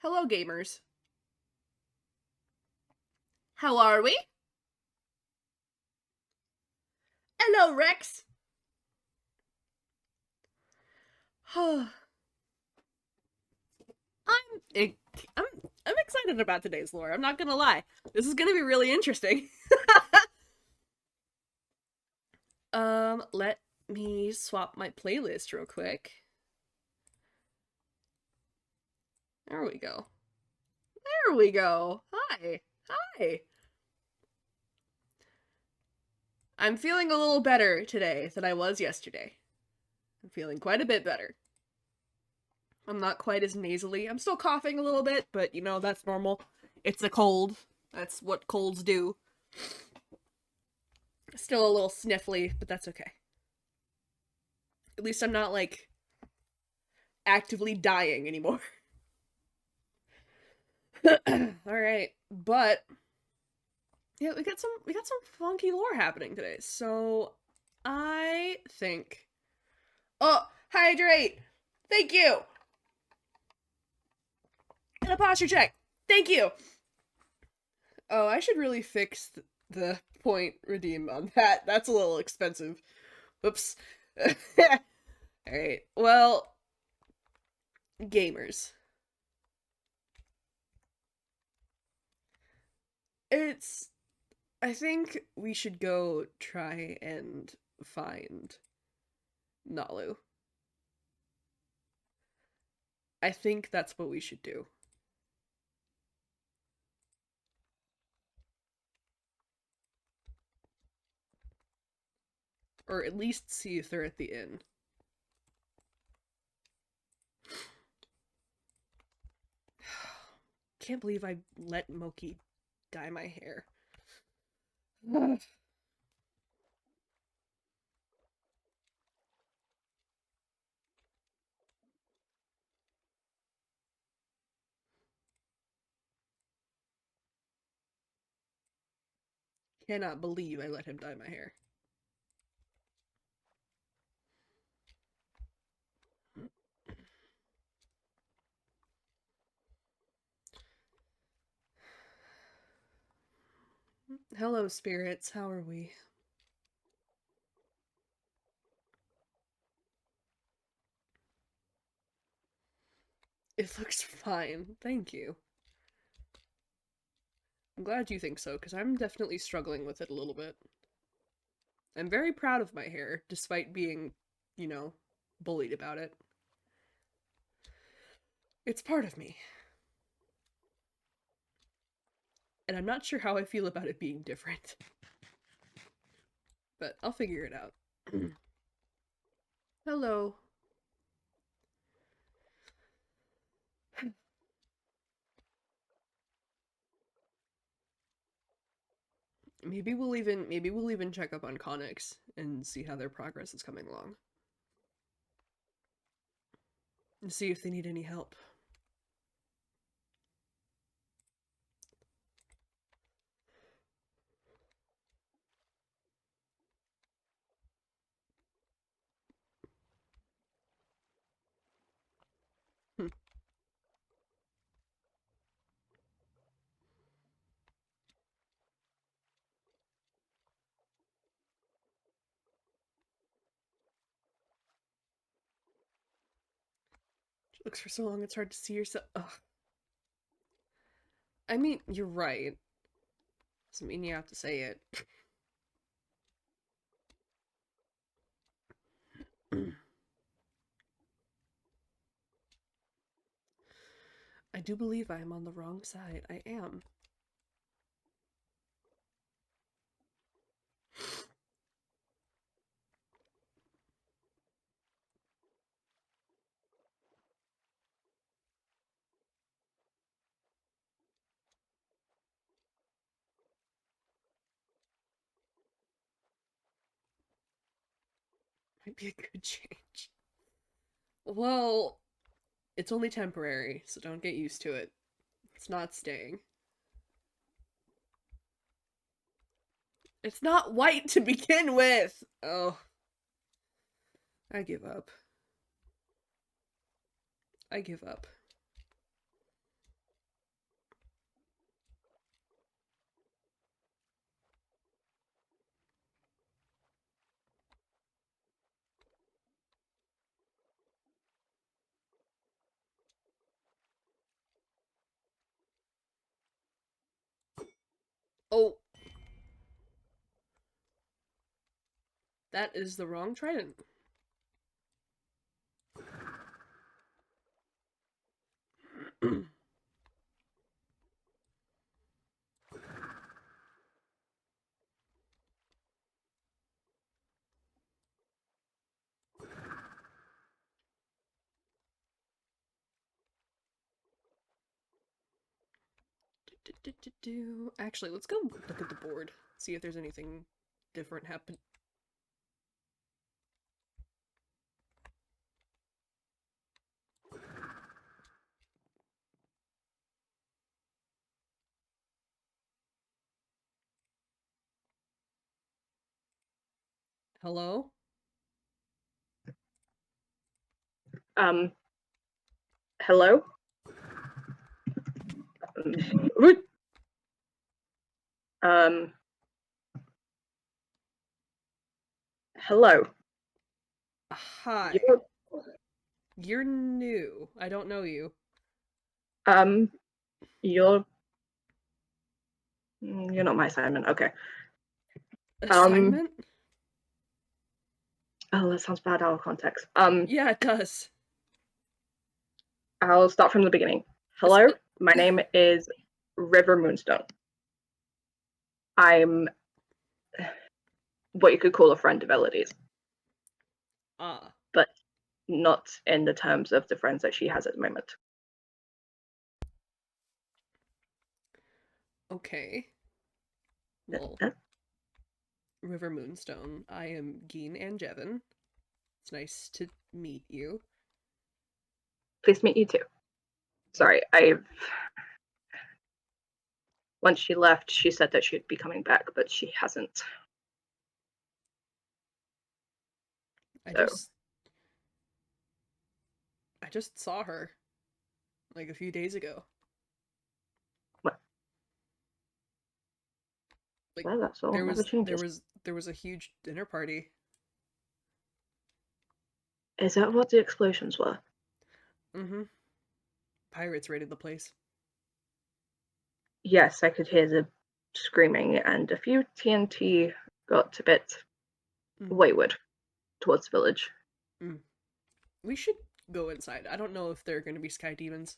Hello, gamers. How are we? Hello, Rex. I'm I'm I'm excited about today's lore. I'm not gonna lie. This is gonna be really interesting. Let me swap my playlist real quick. There we go. There we go. Hi. Hi. I'm feeling a little better today than I was yesterday. I'm feeling quite a bit better. I'm not quite as nasally. I'm still coughing a little bit, but you know, that's normal. It's a cold. That's what colds do. Still a little sniffly, but that's okay. At least I'm not, like, actively dying anymore. Alright, but yeah, we got some funky lore happening today. So I think hydrate! Thank you! And a posture check! Thank you! Oh, I should really fix the point redeem on that. That's a little expensive. Whoops. Alright, well, gamers. I think we should go try and find Nalu. I think that's what we should do. Or at least see if they're at the inn. Can't believe I let Moki dye my hair. Cannot believe I let him dye my hair. Hello, spirits. How are we? It looks fine. Thank you. I'm glad you think so, because I'm definitely struggling with it a little bit. I'm very proud of my hair, despite being, you know, bullied about it. It's part of me. And I'm not sure how I feel about it being different. But I'll figure it out. Hello. Maybe we'll even check up on Connix and see how their progress is coming along. And see if they need any help. She looks for so long it's hard to see yourself. Ugh. I mean, you're right. Doesn't mean you have to say it. I do believe I am on the wrong side. I am. Might be a good change. Well, it's only temporary, so don't get used to it. It's not staying. It's not white to begin with! Oh. I give up. I give up. That is the wrong trident. Actually, let's go look at the board. See if there's anything different happen. Hello? Hello? Um, hello. Hi. You're, You're new. I don't know you. um, you're, you're not my assignment. Okay. Assignment? Oh, that sounds bad out of context. Yeah, it does. I'll start from the beginning. It's, Hello, my name is River Moonstone. I'm what you could call a friend of Elodie's, ah, but not in the terms of the friends that she has at the moment. okay. Well, River Moonstone. I am Geen and Jevin. It's nice to meet you. Pleased to meet you too. Sorry, once she left, she said that she'd be coming back, but she hasn't. I So just saw her like a few days ago. well, Like that's all. there Never was there changes. was there was a huge dinner party. Is that what the explosions were? Mm-hmm. Pirates raided the place. Yes, I could hear the screaming, and a few TNT got a bit wayward towards the village. Mm. We should go inside. I don't know if there are going to be sky demons.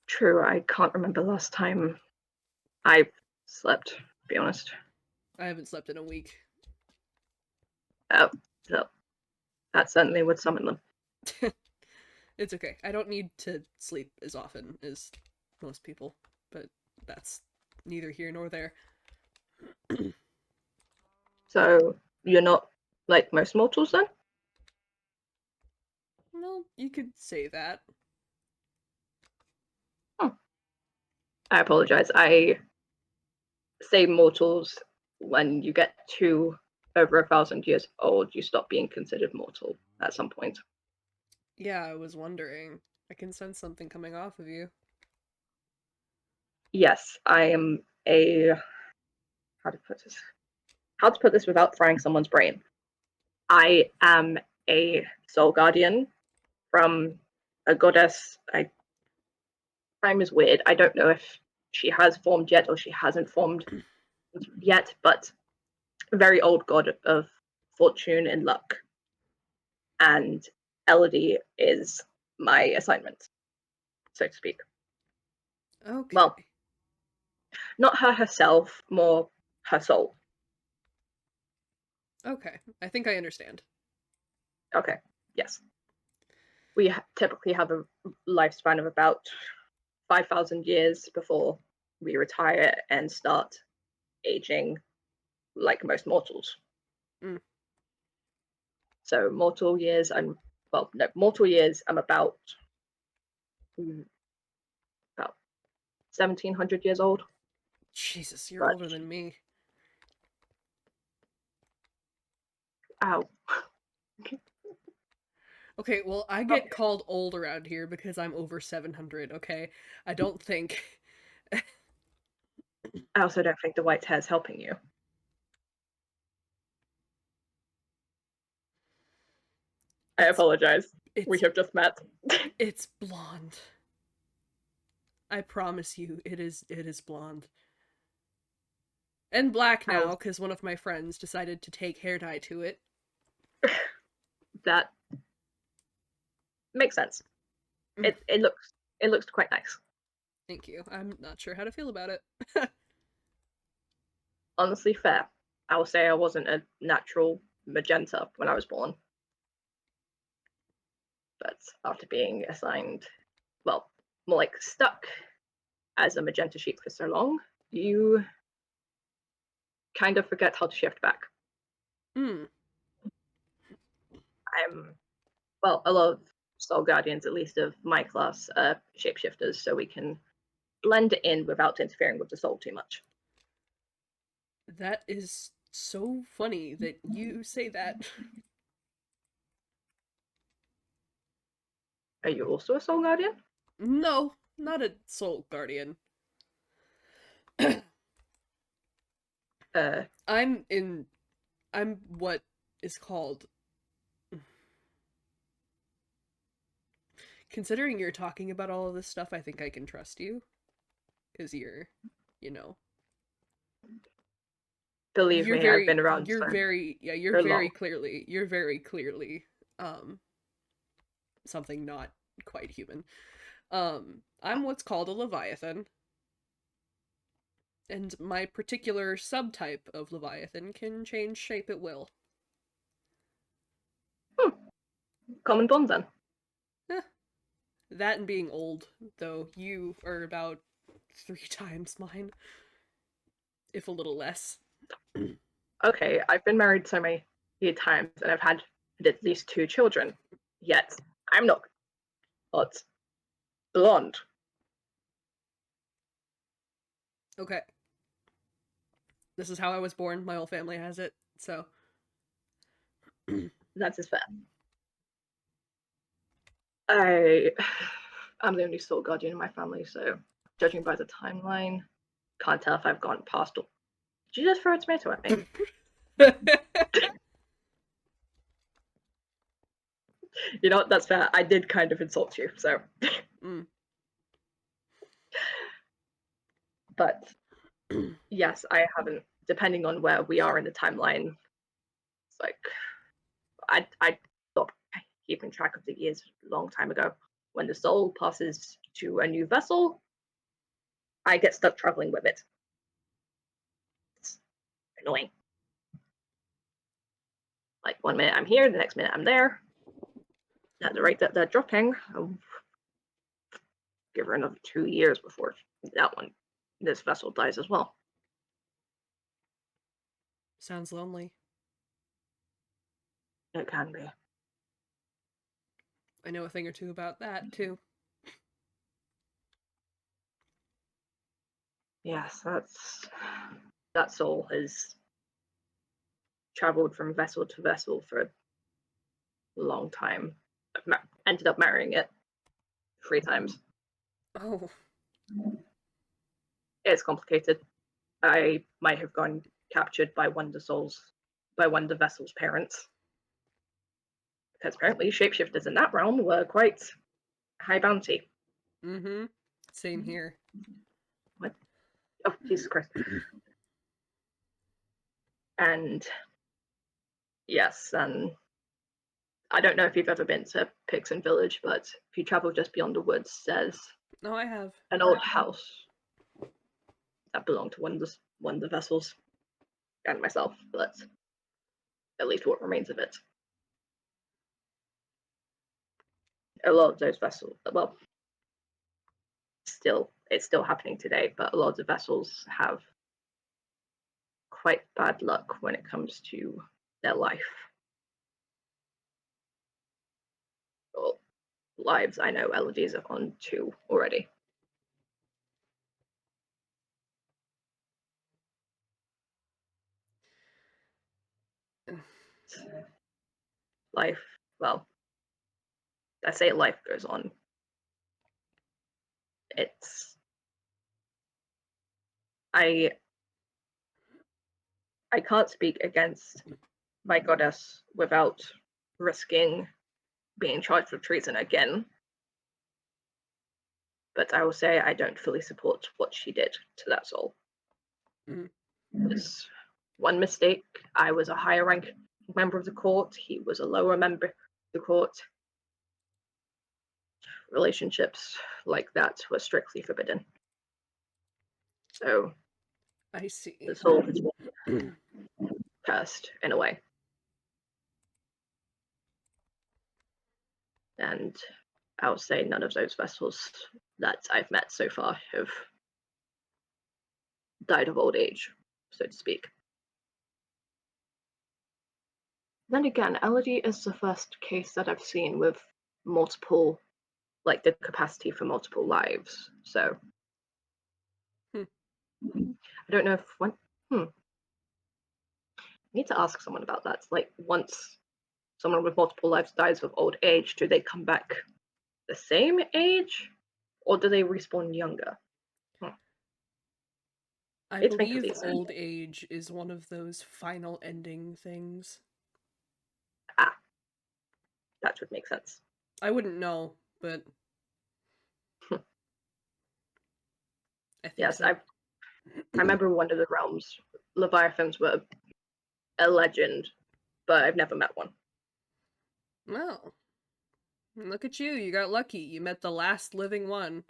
True, I can't remember last time I slept, to be honest. I haven't slept in a week. Oh, so that certainly would summon them. It's okay. I don't need to sleep as often as most people, but that's neither here nor there. So you're not like most mortals then? Well, you could say that. Hmm. I apologize. I say mortals when you get to over 1,000 years old, you stop being considered mortal at some point. Yeah, I was wondering. I can sense something coming off of you. Yes, I am a how to put this? How to put this without frying someone's brain? I am a soul guardian from a goddess. Time is weird. I don't know if she has formed yet or she hasn't formed yet, but a very old god of fortune and luck. And Elodie is my assignment, so to speak. Well, Okay. not her herself, more her soul. Okay. I think I understand. Okay, yes. We typically have a lifespan of about 5,000 years before we retire and start aging like most mortals. Mm. So mortal years, mortal years. I'm about 1,700 years old. Jesus, you're But older than me. ow, Okay, well, I get okay. called old around here because I'm over 700, okay? I don't think. I also don't think the white hair is helping you. I It's apologize. We it's have just met. it's blonde. I promise you, it is blonde. And black I now, was because one of my friends decided to take hair dye to it. that makes sense. Mm. It looks quite nice. Thank you. I'm not sure how to feel about it. Honestly, fair. I will say I wasn't a natural magenta when I was born, but after being assigned, well, more like stuck as a magenta sheep for so long, you kind of forget how to shift back. Hmm. I'm well, a lot of Soul Guardians, at least of my class, are shapeshifters, so we can blend it in without interfering with the soul too much. That is so funny that you say that. Are you also a Soul Guardian? No, not a soul guardian. Uh, I'm in. I'm what is called. Considering you're talking about all of this stuff, I think I can trust you. Because you know, believe me, I've been around you're so long. very clearly, something not quite human. I'm what's called a Leviathan. And my particular subtype of Leviathan can change shape at will. Hmm, common bond then. Eh, that and being old, though you are about 3 times mine, if a little less. Okay, I've been married so many times and I've had at least 2 children, yet I'm not blonde. Okay. This is how I was born. My whole family has it, so. That's as fair. I I'm the only soul guardian in my family, so judging by the timeline, can't tell if I've gone past. Did you just throw a tomato at me? You know what? That's fair. I did kind of insult you, so. Mm. But yes, I haven't. Depending on where we are in the timeline, it's like I stopped keeping track of the years a long time ago. When the soul passes to a new vessel, I get stuck traveling with it. It's annoying. Like 1 minute I'm here, the next minute I'm there. At the rate that they're dropping, I'll give her another 2 years before this vessel dies as well. Sounds lonely. It can be. I know a thing or two about that, too. Yes, that soul has traveled from vessel to vessel for a long time. I've ended up marrying it 3 times. Oh, It's complicated. I might have gone captured by one of the vessel's parents. Because apparently shapeshifters in that realm were quite high bounty. mm-hmm. Same here. What? Oh, Jesus Christ. And yes, and I don't know if you've ever been to Pixon Village, but if you travel just beyond the woods, there's No, I have. an old house that belonged to one of the vessels and myself, but at least what remains of it. A lot of those vessels, well, it's still happening today, but a lot of the vessels have quite bad luck when it comes to their life. Or lives I know Elodie's on 2 already. Life, well, I say life goes on. It's I I can't speak against my goddess without risking being charged with treason again. But I will say I don't fully support what she did to that soul. Mm. was one mistake. I was a higher rank member of the court. He was a lower member of the court. Relationships like that were strictly forbidden. So I see. this all has been cursed in a way. And I would say none of those vessels that I've met so far have died of old age, so to speak. Then again, Elodie is the first case that I've seen with multiple, like the capacity for multiple lives. So I don't know if I need to ask someone about that. Like once someone with multiple lives dies of old age, do they come back the same age, or do they respawn younger? I It's been believe confusing. old age is one of those final ending things. Ah, that would make sense. I wouldn't know, but I think Yes, so. I remember one of the realms. Leviathans were a legend, but I've never met one. Well, look at you. You got lucky. You met the last living one.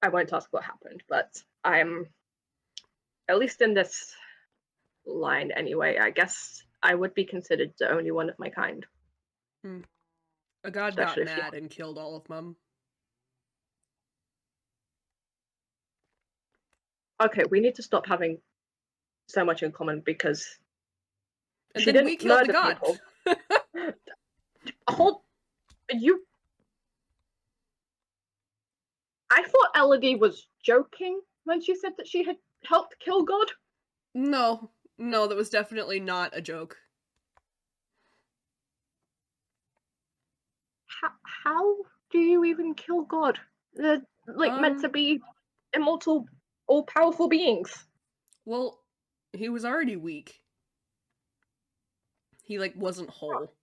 I won't ask what happened, but I'm, at least in this line anyway, I guess I would be considered the only one of my kind. A god got Especially if you. mad and killed all of them. Okay, we need to stop having so much in common because And she then we didn't killed the murder god. people. Hold, you. I thought Elodie was joking when she said that she had helped kill God. No, that was definitely not a joke. How do you even kill God? They're like meant to be immortal, all-powerful beings. Well, he was already weak. He wasn't whole.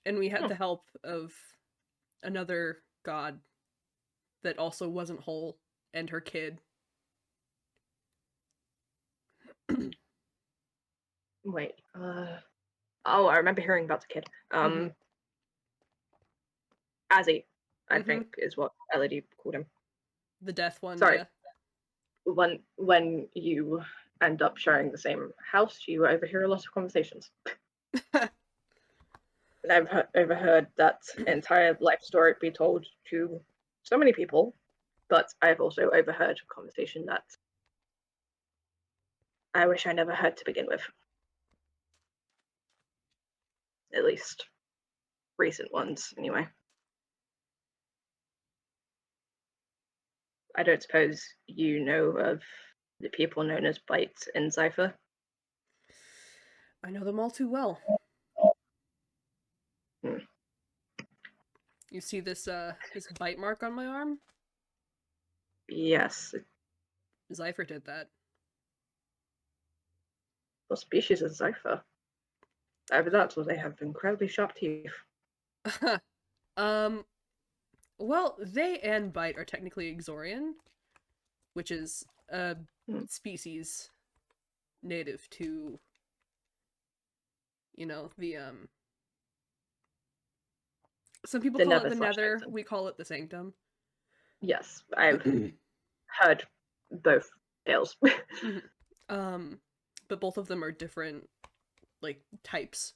And we had the help of another god that also wasn't whole and her kid. Wait, oh, I remember hearing about the kid. Azzy, I think is what Elodie called him. The death one, Sorry. yeah. When you end up sharing the same house, you overhear a lot of conversations. And I've overheard that entire life story be told to so many people, but I've also overheard a conversation that I wish I never heard to begin with. At least recent ones, anyway. I don't suppose you know of the people known as Bites in Cypher? I know them all too well. You see this bite mark on my arm? Yes. Zypher did that. What species is Cypher? Over that, well, they have incredibly sharp teeth. Well, they and Bite are technically Exorian, which is a species native to, the, some people call it the Nether, we call it the Sanctum. Yes, I've heard both tales. But both of them are different, types.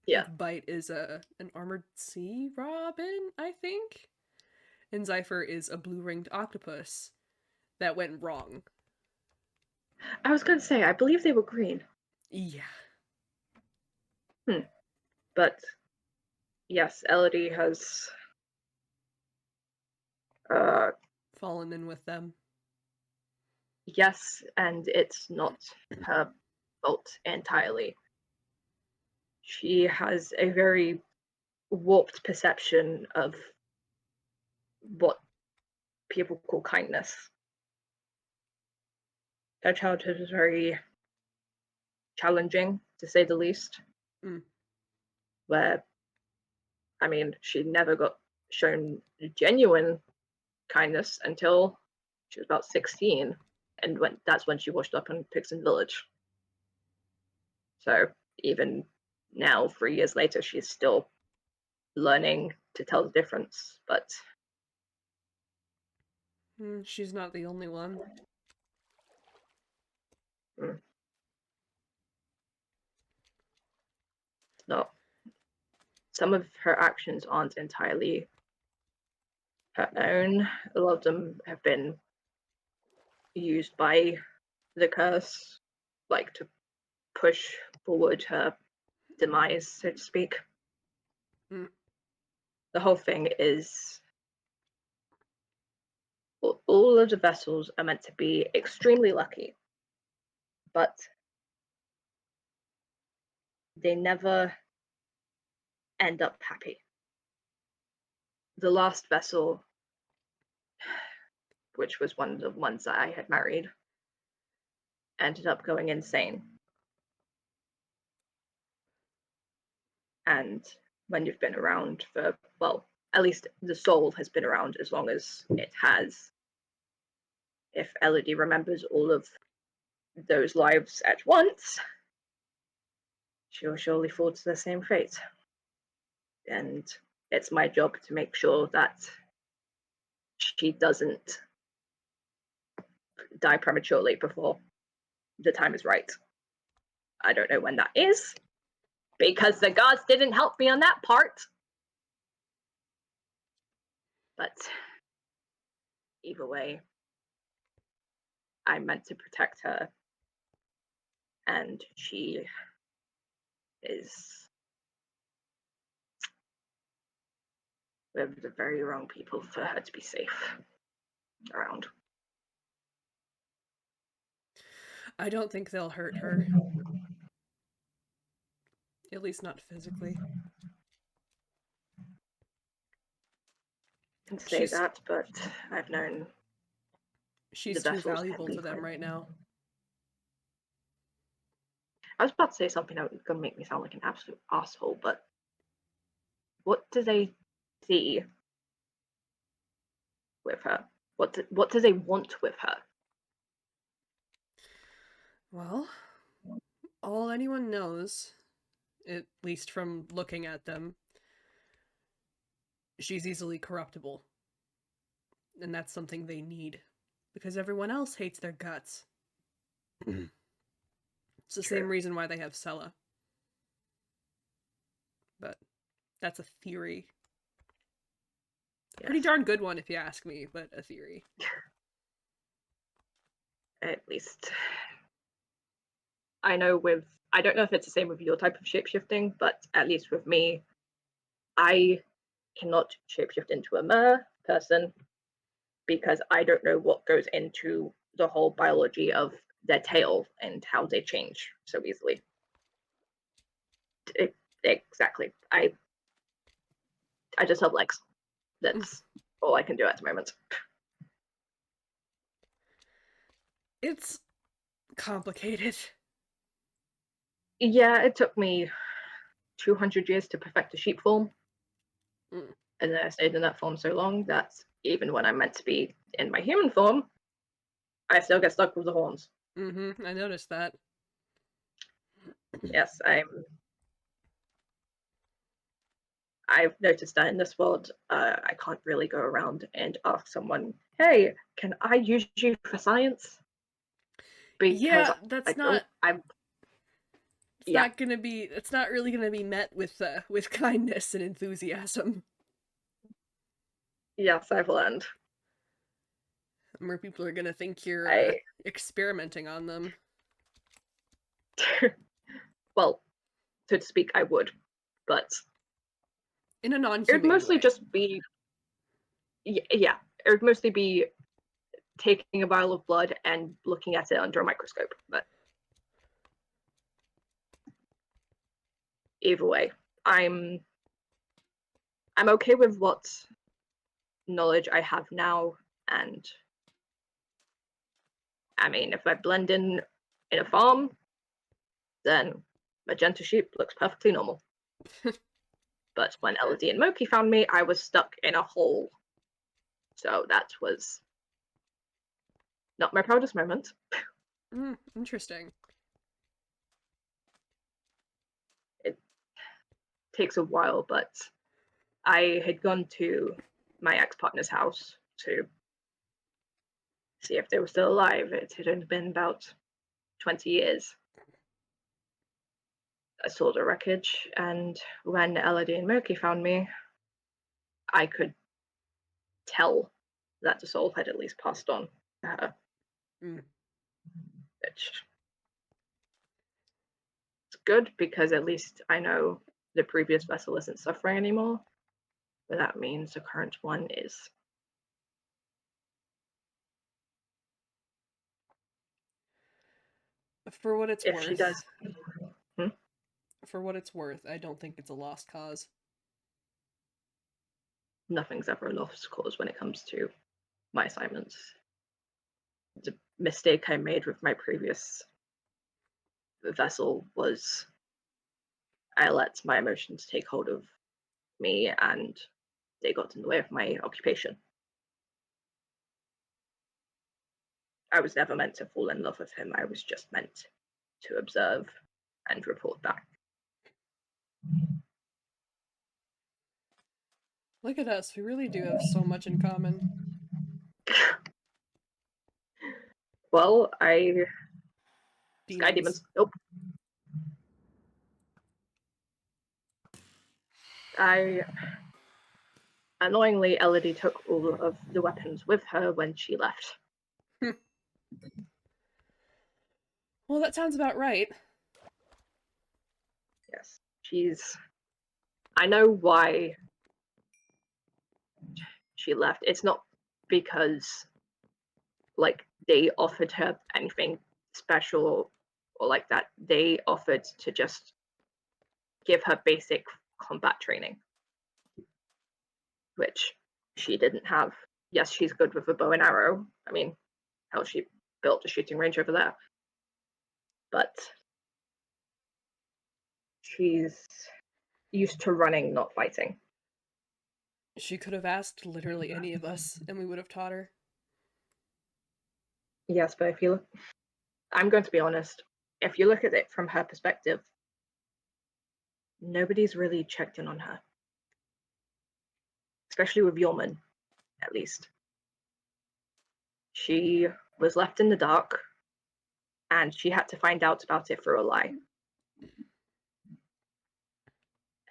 Yeah. Bite is an armored sea robin, I think. And Zypher is a blue-ringed octopus that went wrong. I was going to say, I believe they were green. Yeah. But yes, Elodie has fallen in with them. Yes, and it's not her fault entirely. She has a very warped perception of what people call kindness. Her childhood was very challenging, to say the least. Where, I mean, she shown genuine kindness until she was about 16, and that's when she washed up in Pixon Village. So even now, 3 years later, she's still learning to tell the difference, but She's not the only one. not. Some of her actions aren't entirely her own. A lot of them have been used by the curse, like to push forward her demise, so to speak. Mm. The whole thing is all of the vessels are meant to be extremely lucky, but they never end up happy. The last vessel, which was one of the ones that I had married, ended up going insane. And when you've been around for, well, at least the soul has been around as long as it has. If Elodie remembers all of those lives at once, she'll surely fall to the same fate. And it's my job to make sure that she doesn't die prematurely before the time is right. I don't know when that is, because the gods didn't help me on that part. But either way, I'm meant to protect her, and she is with the very wrong people for her to be safe around. I don't think they'll hurt her. At least not physically. I can say She's that, but I've known the too vessels can valuable be to them quite. right now. I was about to say something that was going to make me sound like an absolute asshole, but what do they see with her? What do they want with her? Well, all anyone knows, at least from looking at them, she's easily corruptible. And that's something they need. Because everyone else hates their guts. It's the True. same reason why they have Sella. But that's a theory. Yes. Pretty darn good one if you ask me, but a theory. At least I know I don't know if it's the same with your type of shapeshifting, but at least with me, I cannot shapeshift into a mer person because I don't know what goes into the whole biology of their tail and how they change so easily. Exactly. I just have legs. That's all I can do at the moment. It's complicated. Yeah, it took me 200 years to perfect the sheep form. And then I stayed in that form so long that even when I'm meant to be in my human form, I still get stuck with the horns. I noticed that. Yes, I've noticed that in this world, I can't really go around and ask someone, "Hey, can I use you for science?" Because Yeah, that's I not. don't. I'm. It's not gonna be. It's not really gonna be met with kindness and enthusiasm. Yes, I've learned. More people are gonna think you're experimenting on them. Well, so to speak, I would, but in a non-humane it would mostly way. just be. Yeah, it would mostly be taking a vial of blood and looking at it under a microscope. But either way, I'm okay with what knowledge I have now, and I mean, if I blend in a farm, then magenta sheep looks perfectly normal. But when Elodie and Moki found me, I was stuck in a hole. So that was not my proudest moment. Interesting. It takes a while, but I had gone to my ex-partner's house to see if they were still alive. It had only been about 20 years. I saw the wreckage, and when Elodie and Moki found me, I could tell that the soul had at least passed on to her. Which is good because at least I know the previous vessel isn't suffering anymore. But that means the current one is. For what it's If she does. For what it's worth, I don't think it's a lost cause. Nothing's ever a lost cause when it comes to my assignments. The mistake I made with my previous vessel was I let my emotions take hold of me and they got in the way of my occupation. I was never meant to fall in love with him. I was just meant to observe and report back. Look at us, we really do have so much in common. Well, Sky Demons. Demons. Nope. Annoyingly, Elodie took all of the weapons with her when she left. Well, that sounds about right. Yes. I know why she left. It's not because, like, they offered her anything special or like that. They offered to just give her basic combat training, which she didn't have. Yes, she's good with a bow and arrow. I mean, hell, she built a shooting range over there. But she's used to running, not fighting. She could have asked literally any of us, and we would have taught her. Yes, but I'm going to be honest, if you look at it from her perspective, nobody's really checked in on her. Especially with Yeoman, at least. She was left in the dark, and she had to find out about it through a lie.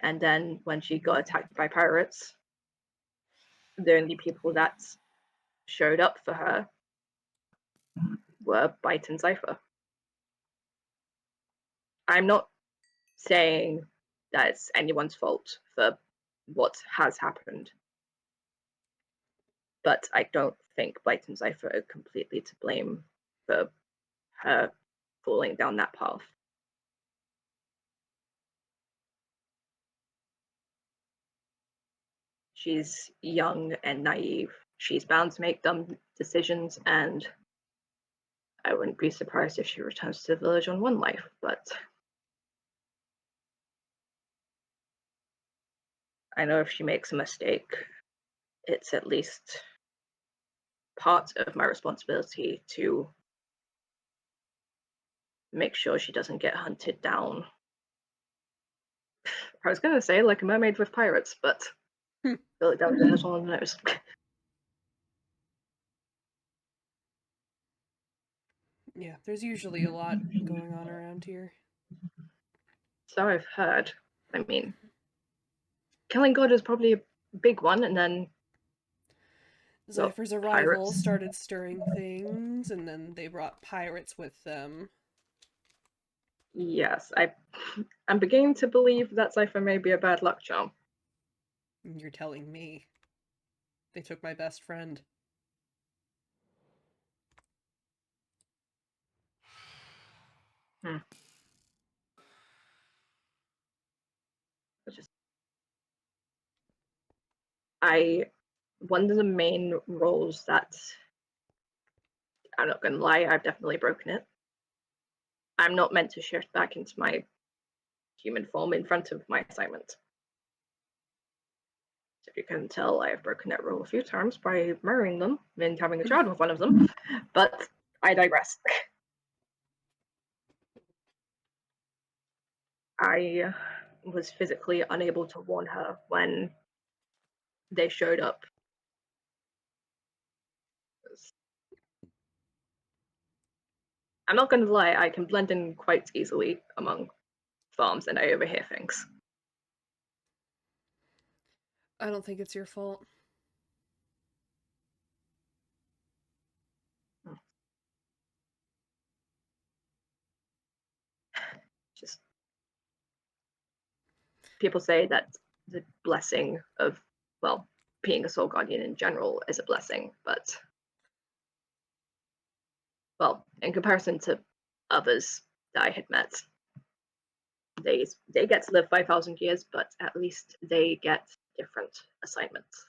And then when she got attacked by pirates, the only people that showed up for her were Bite and Cypher. I'm not saying that it's anyone's fault for what has happened, but I don't think Bite and Cypher are completely to blame for her falling down that path. She's young and naive. She's bound to make dumb decisions, and I wouldn't be surprised if she returns to the village on one life, but I know if she makes a mistake, it's at least part of my responsibility to make sure she doesn't get hunted down. I was going to say like a mermaid with pirates, but I feel like that was just on the nose. Yeah, there's usually a lot going on around here. So I've heard. I mean, killing God is probably a big one, and then Zypher's arrival pirates. started stirring things, and then they brought pirates with them. Yes, I'm beginning to believe that Cypher may be a bad luck charm. You're telling me. They took my best friend. One of the main roles that I'm not gonna lie, I've definitely broken it. I'm not meant to shift back into my human form in front of my assignment. So you can tell I have broken that rule a few times by marrying them and having a child with one of them, but I digress. I was physically unable to warn her when they showed up. I'm not going to lie, I can blend in quite easily among farms and I overhear things. I don't think it's your fault. Just people say that the blessing of, well, being a soul guardian in general is a blessing, but, well, in comparison to others that I had met, they get to live 5,000 years, but at least they get different assignments.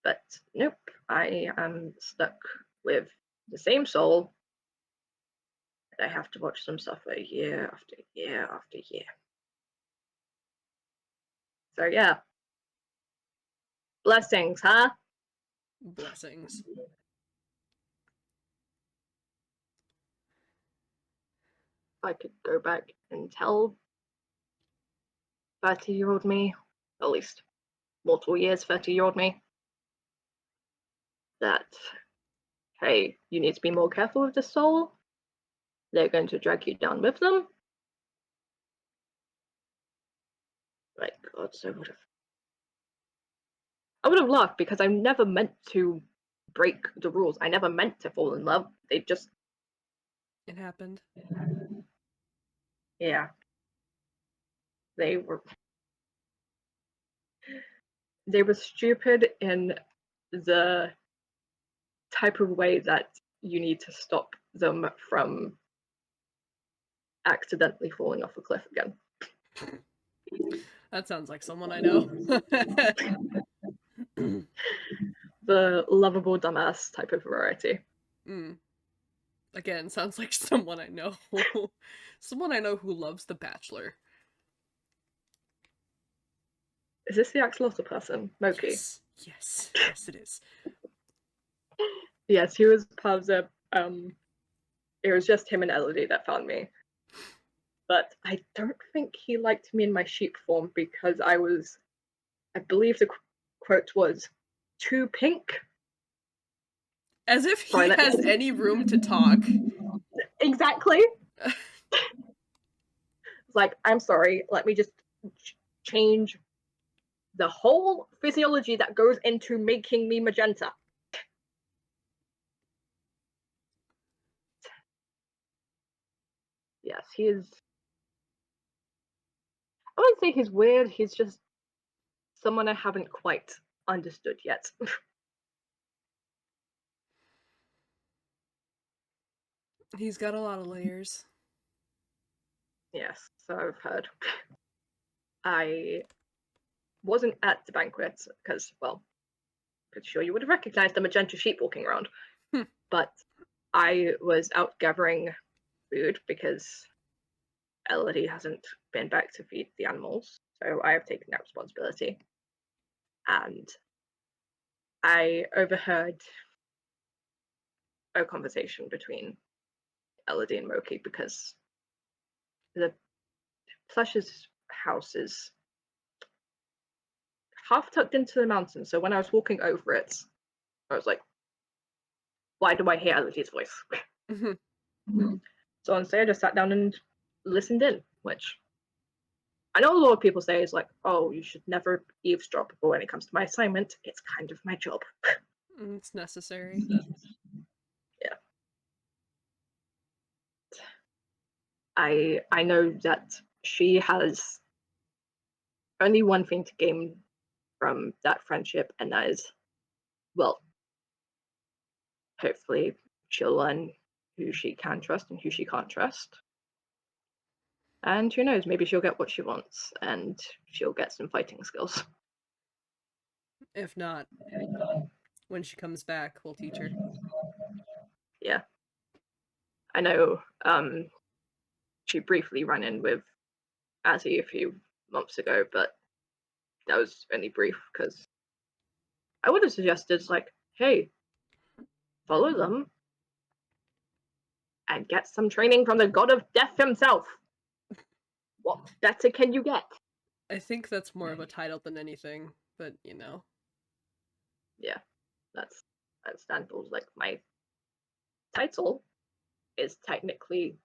But nope, I am stuck with the same soul. I have to watch them suffer year after year after year. So yeah, blessings, huh? Blessings. I could go back and tell 30-year-old me, at least multiple years 30-year-old me, that, hey, you need to be more careful with the soul. They're going to drag you down with them. My God, I would have laughed because I never meant to break the rules. I never meant to fall in love. They just, It happened. yeah, they were stupid in the type of way that you need to stop them from accidentally falling off a cliff again. That sounds like someone I know. The lovable dumbass type of variety. Again, sounds like someone I know. Someone I know who loves The Bachelor. Is this the axolotl person? Moki? Yes. Yes. Yes, it is. Yes, he was part of the, it was just him and Elodie that found me. But I don't think he liked me in my sheep form because I believe the quote was, too pink. As if Sorry, he has any room to talk. Exactly. It's like, I'm sorry, let me just change the whole physiology that goes into making me magenta. Yes, he is. I wouldn't say he's weird, he's just someone I haven't quite understood yet. He's got a lot of layers. Yes, so I've heard. I wasn't at the banquet because, well, pretty sure you would have recognized the magenta sheep walking around. But I was out gathering food because Elodie hasn't been back to feed the animals, so I have taken that responsibility. And I overheard a conversation between Elodie and Moki because the Plush's house is half tucked into the mountain. So when I was walking over it, I was like, why do I hear Elodie's voice? So instead, I just sat down and listened in, which I know a lot of people say is like, oh, you should never eavesdrop, but when it comes to my assignment, it's kind of my job. It's necessary. Yeah. I know that she has only one thing to gain from that friendship, and that is, well, hopefully she'll learn who she can trust and who she can't trust. And who knows, maybe she'll get what she wants and she'll get some fighting skills. If not, when she comes back, we'll teach her. Yeah. I know she briefly ran in with Azzy a few months ago, but that was only brief, because I would have suggested, like, hey, follow them and get some training from the god of death himself. What better can you get? I think that's more of a title than anything, but you know. Yeah, that's understandable. Like, my title is technically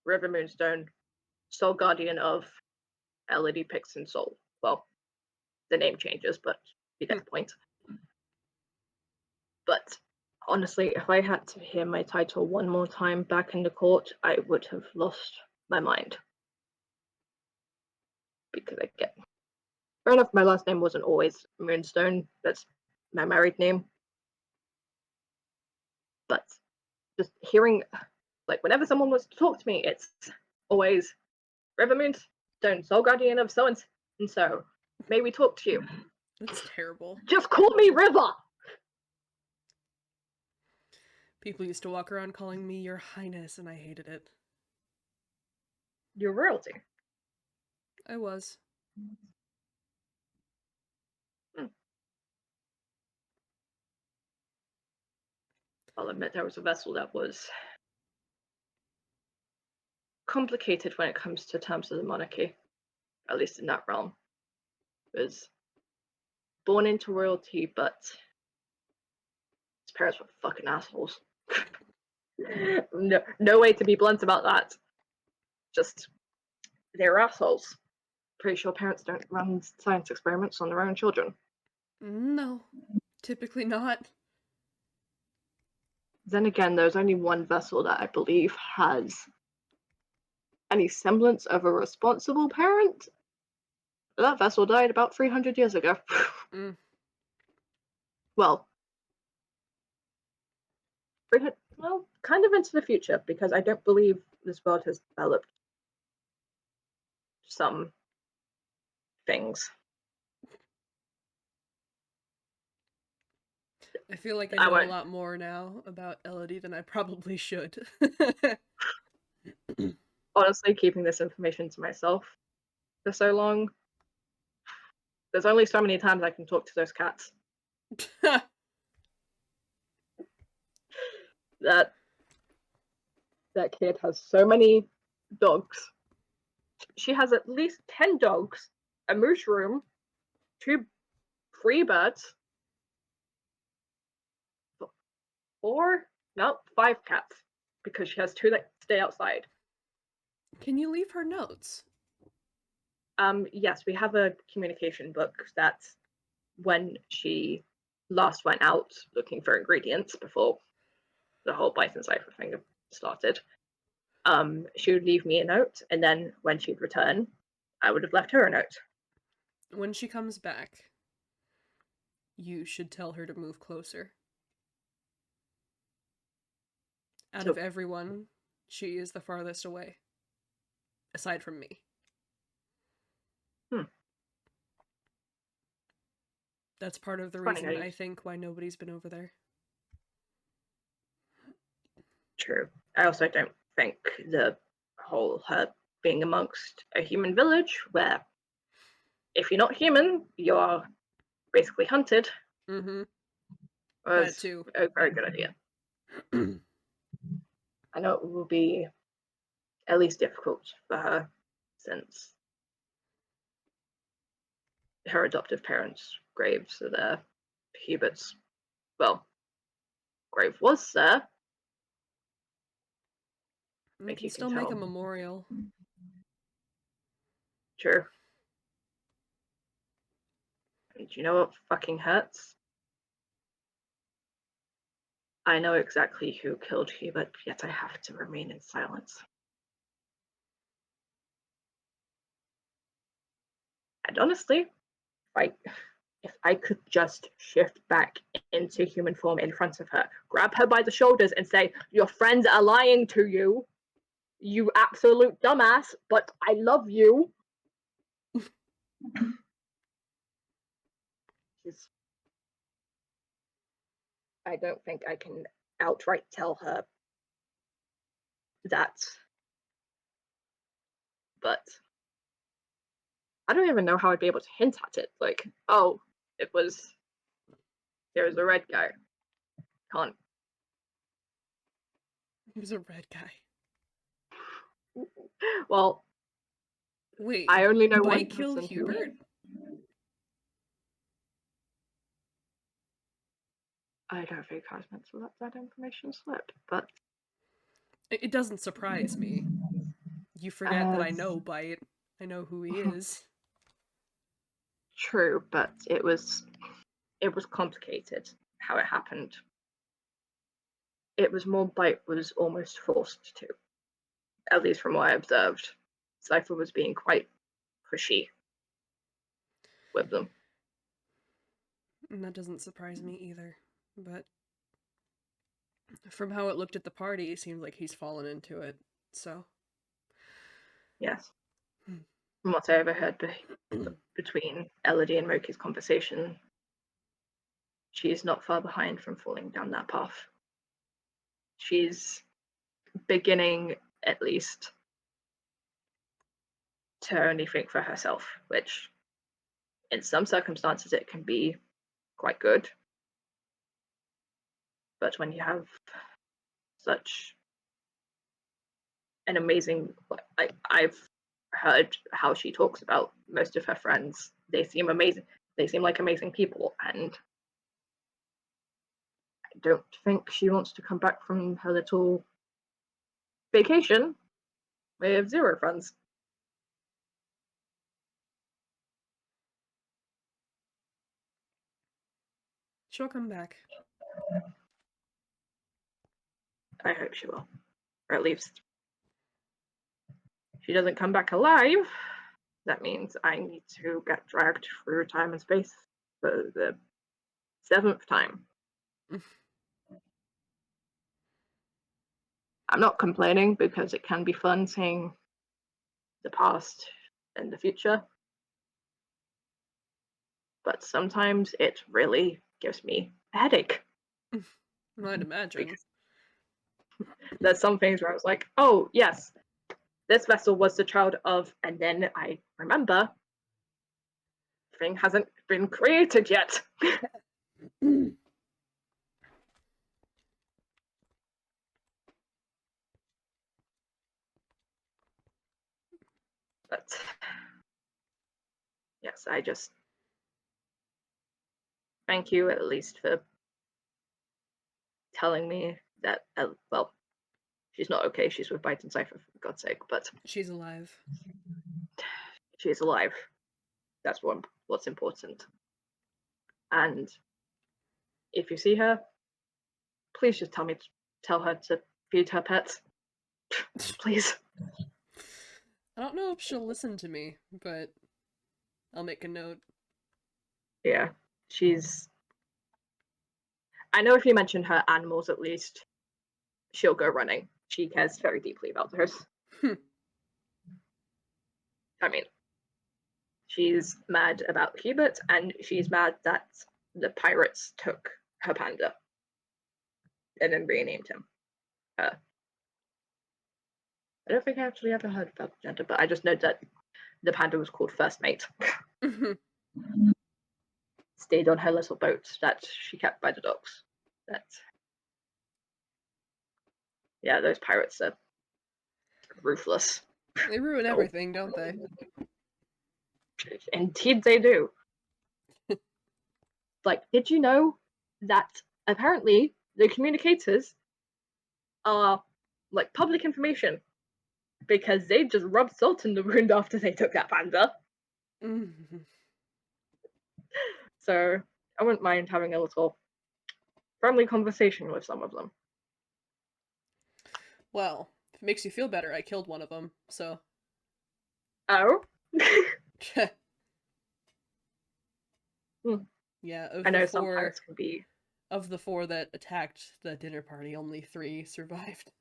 River Moonstone, Soul Guardian of Elodie Pixin Soul. Well, the name changes, but you get the point. But honestly, if I had to hear my title one more time back in the court, I would have lost my mind. Because I get. Fair enough, my last name wasn't always Moonstone. That's my married name. But just hearing, like, whenever someone wants to talk to me, it's always River Moonstone, Soul Guardian of so and so. May we talk to you? That's terrible. Just call me River! People used to walk around calling me Your Highness, and I hated it. You're royalty. I was. I'll admit there was a vessel that was complicated when it comes to terms of the monarchy, at least in that realm. Was born into royalty, but his parents were fucking assholes. No way to be blunt about that. Just, they're assholes. Pretty sure parents don't run science experiments on their own children. No, typically not. Then again, there's only one vessel that I believe has any semblance of a responsible parent. That vessel died about 300 years ago. Well, kind of into the future, because I don't believe this world has developed some things. I feel like I know a lot more now about Elodie than I probably should. Honestly, keeping this information to myself for so long, there's only so many times I can talk to those cats. That kid has so many dogs. She has at least 10 dogs, a moose room, 2 free birds, 5 cats, because she has 2 that stay outside. Can you leave her notes? Yes, we have a communication book that when she last went out looking for ingredients before the whole bison cipher thing started, she would leave me a note, and then when she'd return, I would have left her a note. When she comes back, you should tell her to move closer. Out of everyone, she is the farthest away. Aside from me. That's part of the reason, I think, why nobody's been over there. True. I also don't think the whole her being amongst a human village, where if you're not human, you're basically hunted. Mm-hmm. Was that too. A very good idea. I know it will be at least difficult for her, since her adoptive parents' graves are there. Hubert's, well, grave was there. We can still make a memorial. True. And do you know what fucking hurts? I know exactly who killed Hubert, yet I have to remain in silence. And honestly, if I could just shift back into human form in front of her, grab her by the shoulders and say, "Your friends are lying to you, you absolute dumbass, but I love you." I don't think I can outright tell her that. But I don't even know how I'd be able to hint at it. Like, oh, there was a red guy. Can't. He was a red guy. Well, Wait, I only know one Bite kill person who. Hubert? I don't think I was meant to let that information slip, but It doesn't surprise me. You forget that I know Bite. I know who he is. true, but it was complicated how it happened. It was more Bite was almost forced to, at least from what I observed. Cypher was being quite pushy with them. And that doesn't surprise me either. But from how it looked at the party, it seems like he's fallen into it. So. Yes. From what I overheard between Elodie and Moki's conversation, she is not far behind from falling down that path. She's beginning, at least, to only think for herself, which in some circumstances it can be quite good. But when you have such an amazing, I've heard how she talks about most of her friends. They seem amazing. They seem like amazing people, and I don't think she wants to come back from her little vacation with 0 friends. She'll come back. I hope she will. Or at least if she doesn't come back alive, that means I need to get dragged through time and space for the 7th time. I'm not complaining because it can be fun seeing the past and the future. But sometimes it really gives me a headache. I'd imagine. Because there's some things where I was like, oh, yes, this vessel was the child of, and then I remember thing hasn't been created yet. But yes, I just thank you at least for telling me that, well, she's not okay. She's with Bite and Cypher, for God's sake, but She's alive. she's alive. That's what's important. And if you see her, please just tell her to feed her pets. Please. I don't know if she'll listen to me, but I'll make a note. Yeah, I know if you mention her animals at least, she'll go running. She cares very deeply about hers. I mean, she's mad about Hubert, and she's mad that the pirates took her panda and then renamed him. I don't think I actually ever heard about the gender, but I just know that the panda was called First Mate. Stayed on her little boat that she kept by the docks. Yeah, those pirates are ruthless. They ruin everything, don't they? Indeed they do. Like, did you know that apparently the communicators are like public information because they just rubbed salt in the wound after they took that panda. So I wouldn't mind having a little friendly conversation with some of them. Well, if it makes you feel better, I killed one of them, so. Oh? Yeah, of I know the some four, pirates can be. of the 4 that attacked the dinner party, only 3 survived.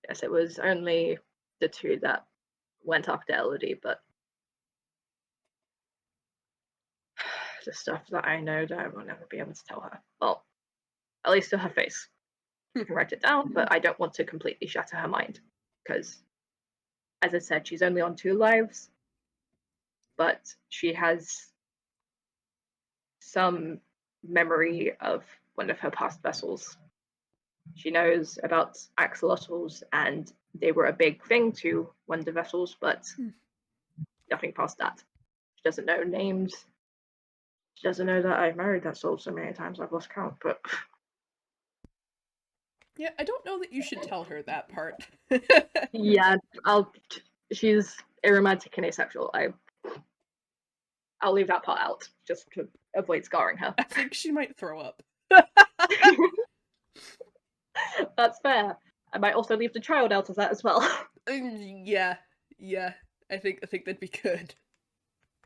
Yes, it was only the 2 that went after Elodie, but the stuff that I know that I will never be able to tell her. Well, at least to her face. I can write it down, but I don't want to completely shatter her mind because as I said, she's only on 2 lives, but she has some memory of one of her past vessels. She knows about axolotls, and they were a big thing to one of the vessels, but nothing past that. She doesn't know names. She doesn't know that I've married that soul so many times I've lost count, but Yeah, I don't know that you should tell her that part. yeah, she's aromantic and asexual. I'll leave that part out just to avoid scarring her. I think she might throw up. That's fair. I might also leave the child out of that as well. Yeah. I think that'd be good.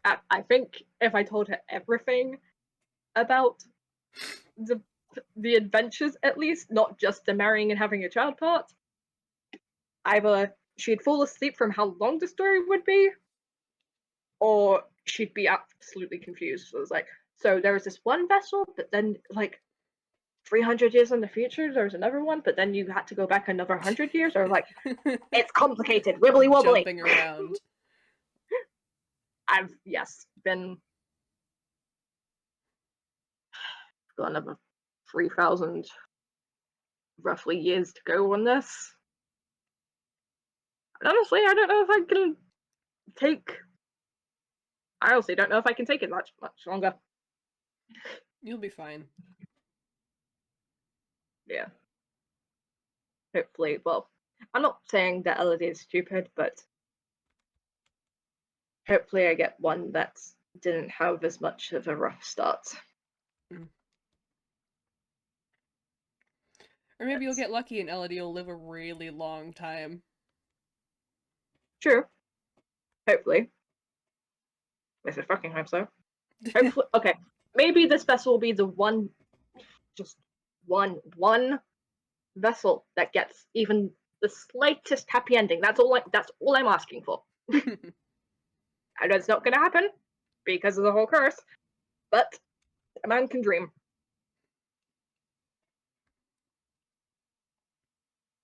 I think if I told her everything about the adventures, at least, not just the marrying and having a child part, either she'd fall asleep from how long the story would be, or she'd be absolutely confused. So it was like, so there was this one vessel, but then like 300 years in the future, there was another one, but then you had to go back another 100 years, or like, it's complicated, wibbly wobbly. Jumping around. I've, yes, been got another 3,000 roughly years to go on this. And honestly, I don't know if I can take. I honestly don't know if I can take it much longer. You'll be fine. Yeah. Hopefully, well, I'm not saying that Elodie is stupid, but hopefully I get one that didn't have as much of a rough start. Or maybe you'll get lucky and Elodie will live a really long time. True. Hopefully. I fucking hope so. Hopefully, okay. Maybe this vessel will be the one, just one vessel that gets even the slightest happy ending. That's all I'm asking for. I know it's not going to happen because of the whole curse, but a man can dream.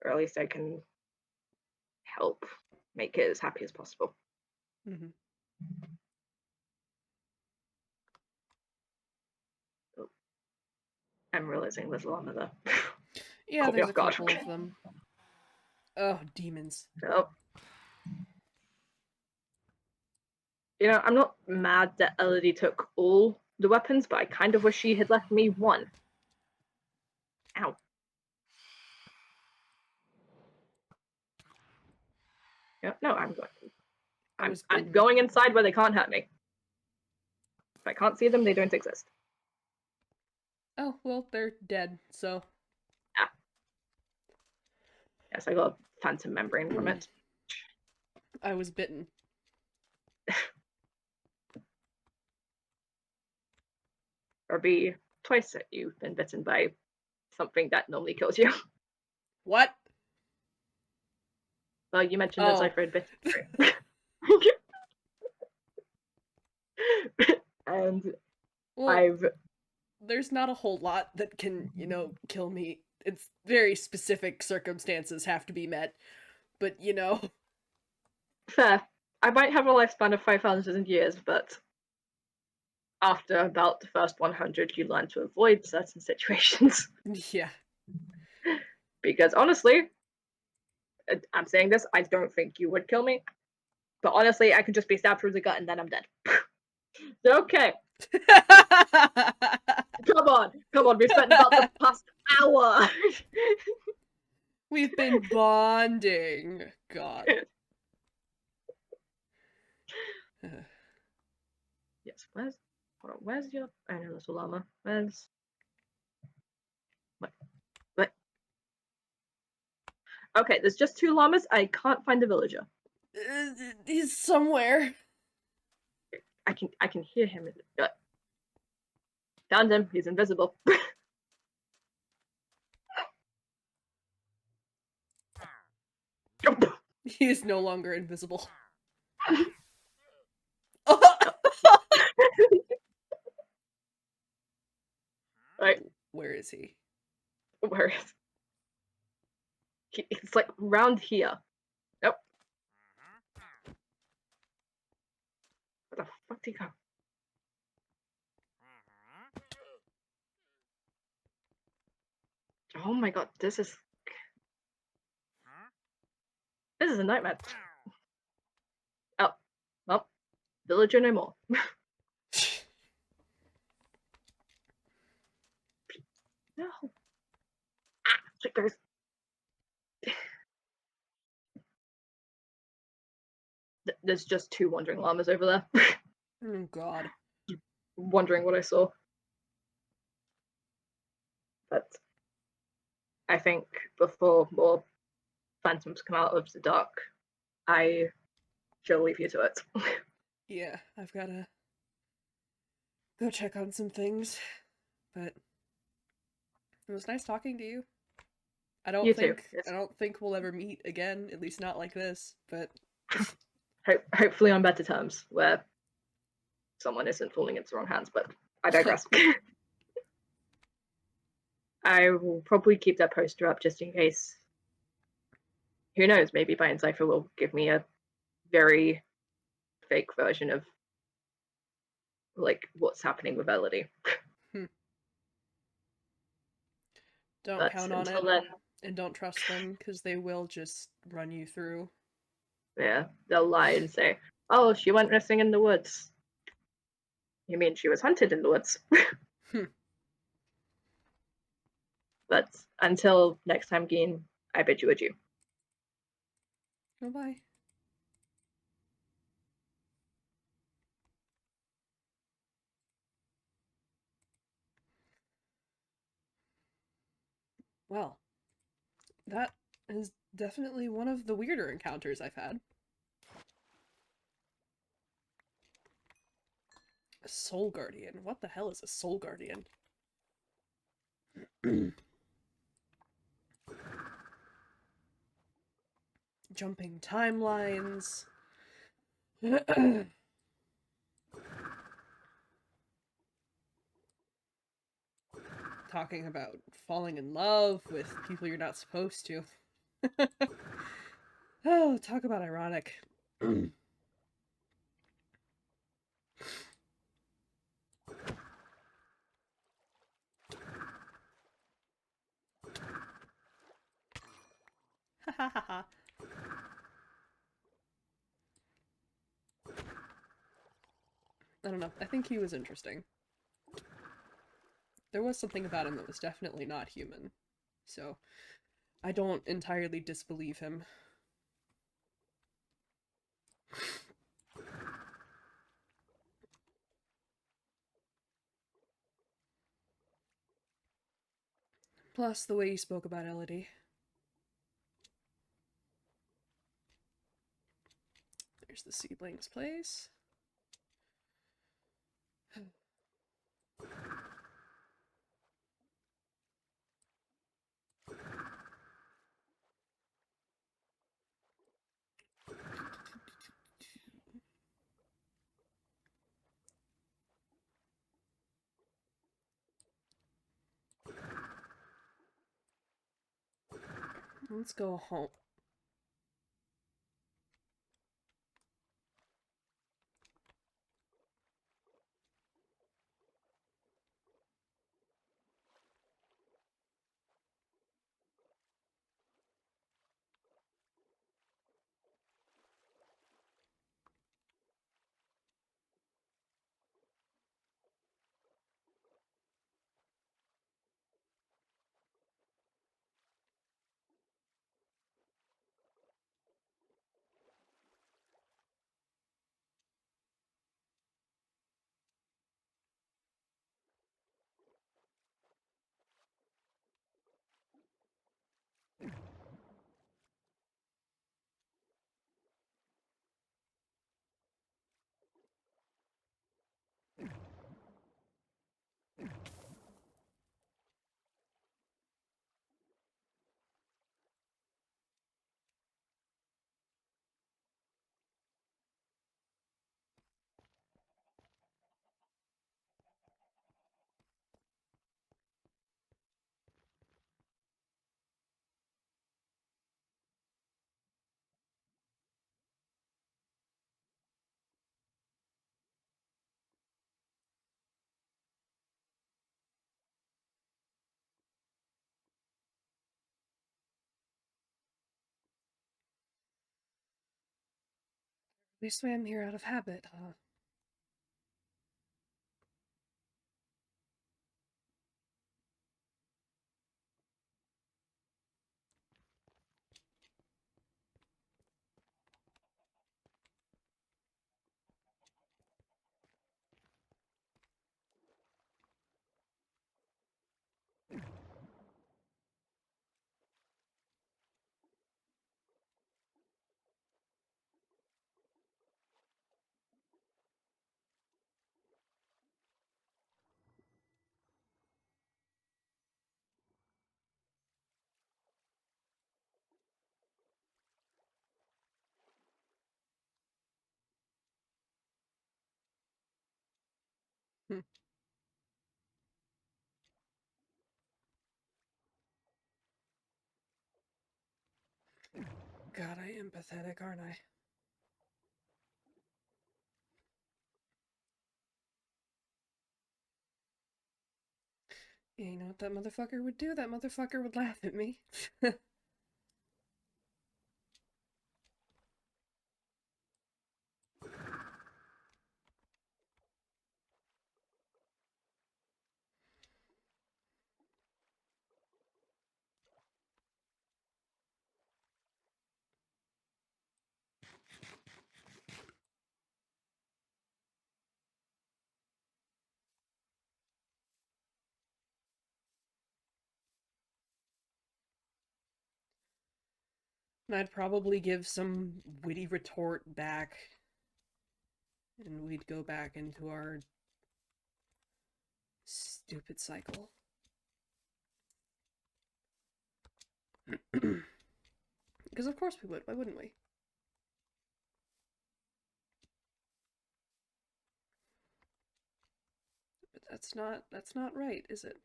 Or at least I can help make it as happy as possible. Mm-hmm. Oh, I'm realizing there's a llama there. Yeah, there's a couple of them. Oh, demons. Oh. You know, I'm not mad that Elodie took all the weapons, but I kind of wish she had left me one. Ow. No, I'm going. I'm going inside where they can't hurt me. If I can't see them, they don't exist. Oh, well, they're dead, so. Ah. Yes, I got a phantom membrane from it. I was bitten. Or B, twice that you've been bitten by something that normally kills you. What? Well, you mentioned as I've heard bitten. And well, there's not a whole lot that can, kill me. It's very specific circumstances have to be met. But, Fair. I might have a lifespan of 5,000 years, but after about the first 100, you learn to avoid certain situations. Yeah. Because honestly, I'm saying this, I don't think you would kill me. But honestly, I could just be stabbed through the gut and then I'm dead. Okay. Come on, we've spent about the past hour. We've been bonding. God. Yes, where's your... I know, little llama. Where's... What? Okay, there's just 2 llamas. I can't find the villager. He's somewhere. I can hear him. Found him. He's invisible. He is no longer invisible. Right. Where is he? Where is he? It's like round here. Nope. he go? Oh my god, this is a nightmare. Oh, well, villager no more. No. Ah, triggers. There's just 2 wandering llamas over there. Oh god. Wondering what I saw. But I think before more phantoms come out of the dark, I shall leave you to it. Yeah, I've gotta go check on some things. But it was nice talking to you. I You don't too. think we'll ever meet again, at least not like this, but Hopefully on better terms, where someone isn't falling into the wrong hands, but I digress. I will probably keep that poster up just in case. Who knows, maybe by Cypher will give me a very fake version of like what's happening with Elodie. don't But count on until it then, and don't trust them because they will just run you through. yeah, they'll lie and say, "Oh, she went missing in the woods." You mean she was hunted in the woods? But until next time, Geen, I bid you adieu. Bye-bye. Well, that is definitely one of the weirder encounters I've had. A soul guardian. What the hell is a soul guardian? Jumping timelines. Talking about falling in love with people you're not supposed to. Oh, talk about ironic. I don't know. I think he was interesting. There was something about him that was definitely not human. So, I don't entirely disbelieve him. Plus, the way he spoke about Elodie. There's the seedling's place. Let's go home. We swam here out of habit, huh? Hmm. God, I am pathetic, aren't I? Yeah, you know what that motherfucker would do? That motherfucker would laugh at me. And I'd probably give some witty retort back, and we'd go back into our stupid cycle. Because of course we would. Why wouldn't we? But that's not right, is it?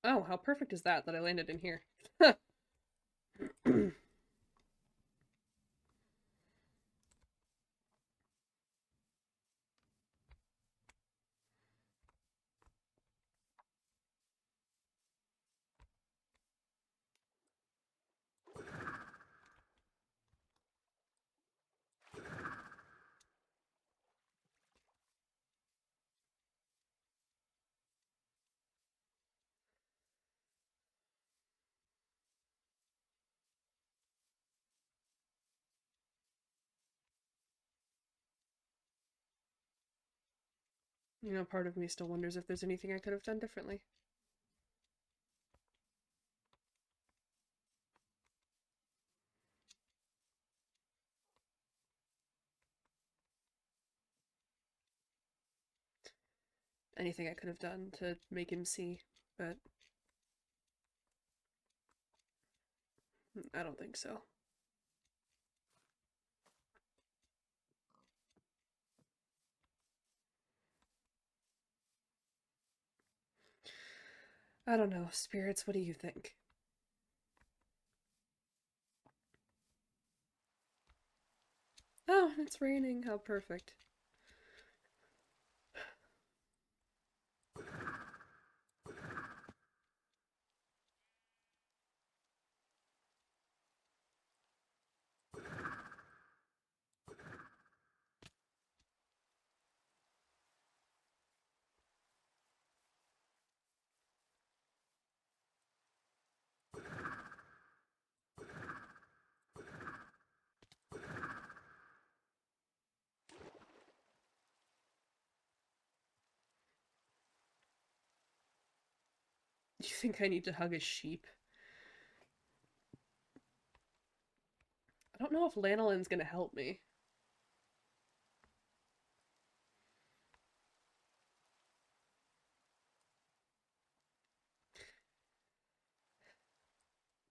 Oh, how perfect is that I landed in here? You know, part of me still wonders if there's anything I could have done differently. Anything I could have done to make him see, but I don't think so. I don't know. Spirits, what do you think? Oh, it's raining. How perfect. Do you think I need to hug a sheep? I don't know if lanolin's gonna help me.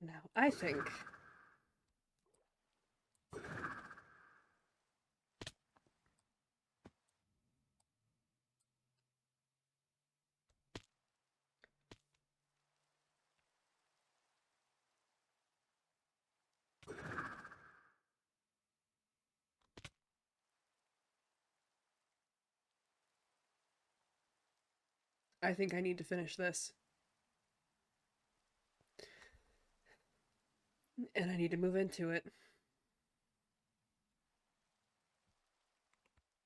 Now, I think I think I need to finish this. And I need to move into it.